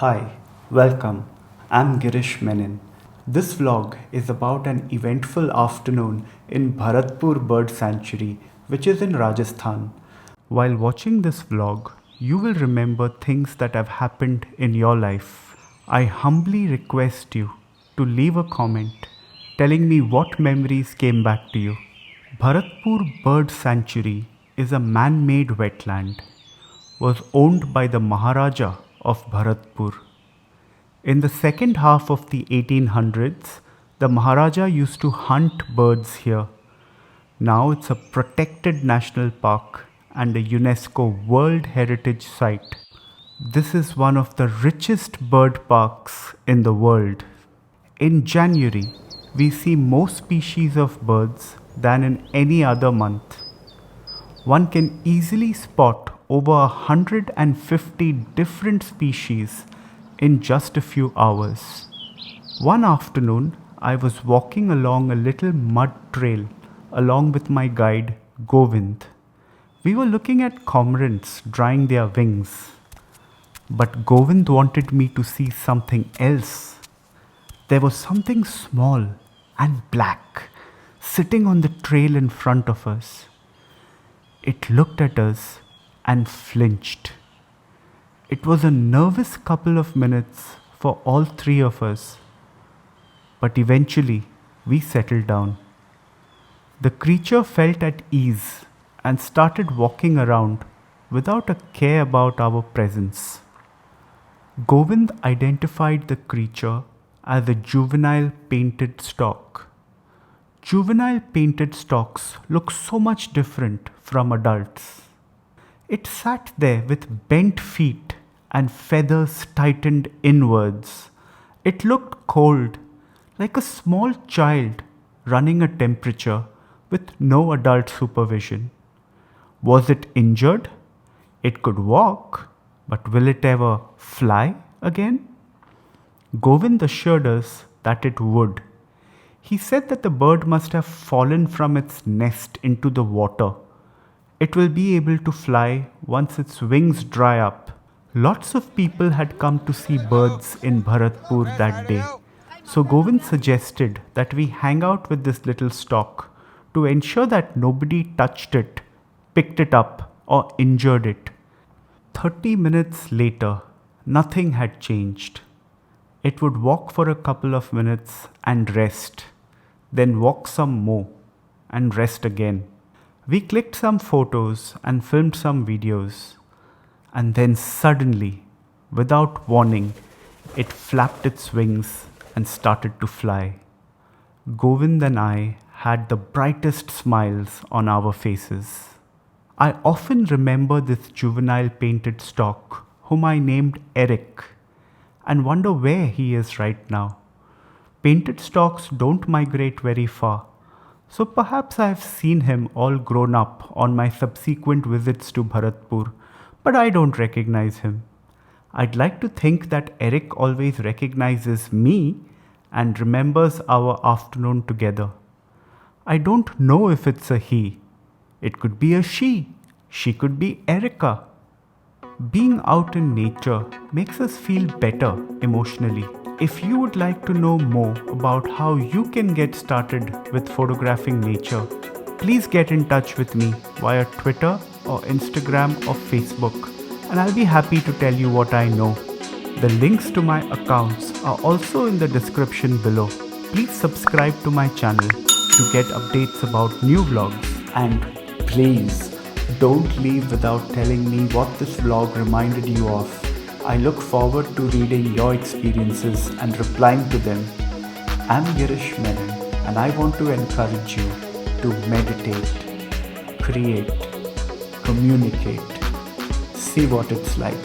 Hi, welcome. I'm Girish Menon. This vlog is about an eventful afternoon in Bharatpur Bird Sanctuary, which is in Rajasthan. While watching this vlog, you will remember things that have happened in your life. I humbly request you to leave a comment telling me what memories came back to you. Bharatpur Bird Sanctuary is a man-made wetland, was owned by the Maharaja of Bharatpur. In the second half of the 1800s, the Maharaja used to hunt birds here. Now it's a protected national park and a UNESCO World Heritage Site. This is one of the richest bird parks in the world. In January, we see more species of birds than in any other month. One can easily spot over 150 different species in just a few hours. One afternoon, I was walking along a little mud trail along with my guide Govind. We were looking at cormorants drying their wings. But Govind wanted me to see something else. There was something small and black sitting on the trail in front of us. It looked at us and flinched. It was a nervous couple of minutes for all three of us, but eventually we settled down. The creature felt at ease and started walking around without a care about our presence. Govind identified the creature as a juvenile painted stork. Juvenile painted storks look so much different from adults. It sat there with bent feet and feathers tightened inwards. It looked cold, like a small child running a temperature with no adult supervision. Was it injured? It could walk, but will it ever fly again? Govind assured us that it would. He said that the bird must have fallen from its nest into the water. It will be able to fly once its wings dry up. Lots of people had come to see birds in Bharatpur that day. So Govind suggested that we hang out with this little stork to ensure that nobody touched it, picked it up, or injured it. 30 minutes later, nothing had changed. It would walk for a couple of minutes and rest, then walk some more and rest again. We clicked some photos and filmed some videos, and then suddenly, without warning, it flapped its wings and started to fly. Govind and I had the brightest smiles on our faces. I often remember this juvenile painted stork, whom I named Eric, and wonder where he is right now. Painted storks don't migrate very far, so perhaps I have seen him all grown up on my subsequent visits to Bharatpur, but I don't recognize him. I'd like to think that Eric always recognizes me and remembers our afternoon together. I don't know if it's a he. It could be a she. She could be Erica. Being out in nature makes us feel better emotionally. If you would like to know more about how you can get started with photographing nature, please get in touch with me via Twitter or Instagram or Facebook, and I'll be happy to tell you what I know. The links to my accounts are also in the description below. Please subscribe to my channel to get updates about new vlogs. And please, don't leave without telling me what this vlog reminded you of. I look forward to reading your experiences and replying to them. I'm Girish Menon, and I want to encourage you to meditate, create, communicate, see what it's like.